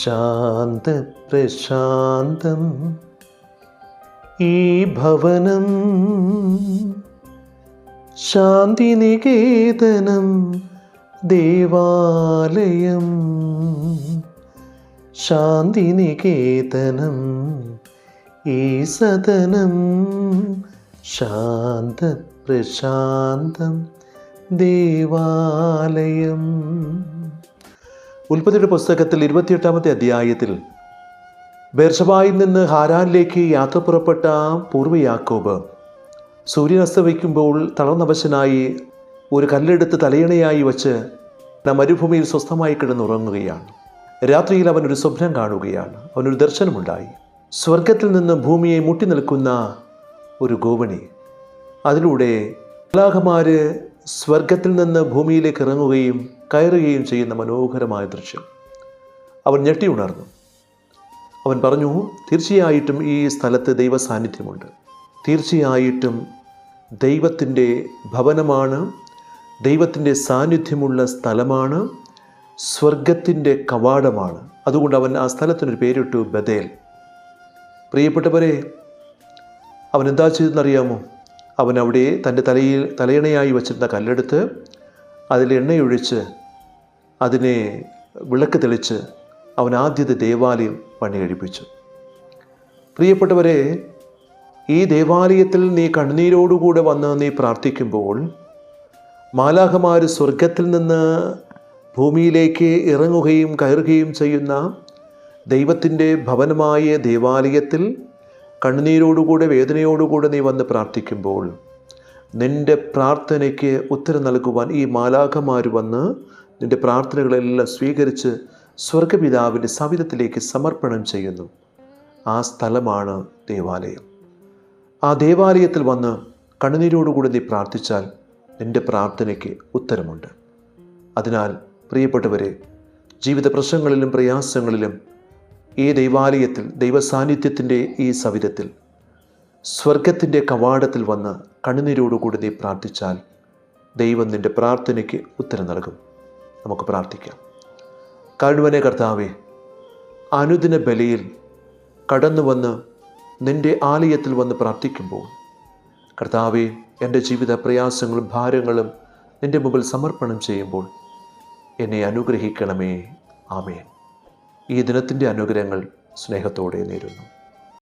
ശാന്തപ്രശാന്തം ഈ ഭവനം, ശാന്തിനികേതനം ദേവാലയം, ശാന്തിനികേതനം ഈ സദനം, ശാന്തപ്രശാന്തം ദേവാലയം. ഉൽപ്പത്തിയുടെ പുസ്തകത്തിൽ 28-ാമത്തെ അധ്യായത്തിൽ ബേർശബായിൽ നിന്ന് ഹാരാനിലേക്ക് യാത്ര പുറപ്പെട്ട പൂർവ്വ യാക്കോബ് സൂര്യൻ അസ്തമിക്കുമ്പോൾ തളർന്നവശനായി ഒരു കല്ലെടുത്ത് തലയണയായി വച്ച് മരുഭൂമിയിൽ സ്വസ്ഥമായി കിടന്നുറങ്ങുകയാണ്. രാത്രിയിൽ അവനൊരു സ്വപ്നം കാണുകയാണ്. അവനൊരു ദർശനമുണ്ടായി. സ്വർഗത്തിൽ നിന്ന് ഭൂമിയെ മുട്ടി നിൽക്കുന്ന ഒരു ഗോവണി, അതിലൂടെ മാലാഖമാര് സ്വർഗത്തിൽ നിന്ന് ഭൂമിയിലേക്ക് ഇറങ്ങുകയും കയറുകയും ചെയ്യുന്ന മനോഹരമായ ദൃശ്യം. അവൻ ഞെട്ടി ഉണർന്നു. അവൻ പറഞ്ഞു, തീർച്ചയായിട്ടും ഈ സ്ഥലത്ത് ദൈവ സാന്നിധ്യമുണ്ട്. തീർച്ചയായിട്ടും ദൈവത്തിൻ്റെ ഭവനമാണ്, ദൈവത്തിൻ്റെ സാന്നിധ്യമുള്ള സ്ഥലമാണ്, സ്വർഗത്തിൻ്റെ കവാടമാണ്. അതുകൊണ്ട് അവൻ ആ സ്ഥലത്തിനൊരു പേരിട്ടു ബഥേൽ. പ്രിയപ്പെട്ടവരെ, അവൻ എന്താ ചെയ്തെന്നറിയാമോ? അവൻ അവിടെ തൻ്റെ തലയണയായി വച്ചിരുന്ന കല്ലെടുത്ത് അതിൽ എണ്ണയൊഴിച്ച് അതിനെ വിളക്ക് തെളിച്ച് അവൻ ആദ്യത്തെ ദേവാലയം പണി കഴിപ്പിച്ചു. പ്രിയപ്പെട്ടവരെ, ഈ ദേവാലയത്തിൽ നീ കണ്ണുനീരോടുകൂടെ വന്ന് നീ പ്രാർത്ഥിക്കുമ്പോൾ മാലാഖമാർ സ്വർഗത്തിൽ നിന്ന് ഭൂമിയിലേക്ക് ഇറങ്ങുകയും കയറുകയും ചെയ്യുന്ന ദൈവത്തിൻ്റെ ഭവനമായ ദേവാലയത്തിൽ കണ്ണുനീരോടുകൂടെ വേദനയോടുകൂടെ നീ വന്ന് പ്രാർത്ഥിക്കുമ്പോൾ നിൻ്റെ പ്രാർത്ഥനയ്ക്ക് ഉത്തരം നൽകുവാൻ ഈ മാലാഖമാർ വന്ന് നിൻ്റെ പ്രാർത്ഥനകളെല്ലാം സ്വീകരിച്ച് സ്വർഗപിതാവിൻ്റെ സവിധത്തിലേക്ക് സമർപ്പണം ചെയ്യുന്നു. ആ സ്ഥലമാണ് ദേവാലയം. ആ ദേവാലയത്തിൽ വന്ന് കണ്ണുനീരോടുകൂടി നീ പ്രാർത്ഥിച്ചാൽ നിൻ്റെ പ്രാർത്ഥനയ്ക്ക് ഉത്തരമുണ്ട്. അതിനാൽ പ്രിയപ്പെട്ടവരെ, ജീവിത പ്രശ്നങ്ങളിലും പ്രയാസങ്ങളിലും ഈ ദൈവാലയത്തിൽ, ദൈവസാന്നിധ്യത്തിൻ്റെ ഈ സവിധത്തിൽ, സ്വർഗത്തിൻ്റെ കവാടത്തിൽ വന്ന് കണ്ണുനീരോടുകൂടി നീ പ്രാർത്ഥിച്ചാൽ ദൈവം നിൻ്റെ പ്രാർത്ഥനയ്ക്ക് ഉത്തരം നൽകും. നമുക്ക് പ്രാർത്ഥിക്കാം. കാരുണ്യവാനായ കർത്താവേ, അനുദിന ബലിയിൽ കടന്നു വന്ന് നിൻ്റെ ആലയത്തിൽ വന്ന് പ്രാർത്ഥിക്കുമ്പോൾ കർത്താവേ, എൻ്റെ ജീവിത പ്രയാസങ്ങളും ഭാരങ്ങളും നിൻ്റെ മുമ്പിൽ സമർപ്പണം ചെയ്യുമ്പോൾ എന്നെ അനുഗ്രഹിക്കണമേ. ആമേൻ. ഈ ദിനത്തിൻ്റെ അനുഗ്രഹങ്ങൾ സ്നേഹത്തോടെ നേരുന്നു.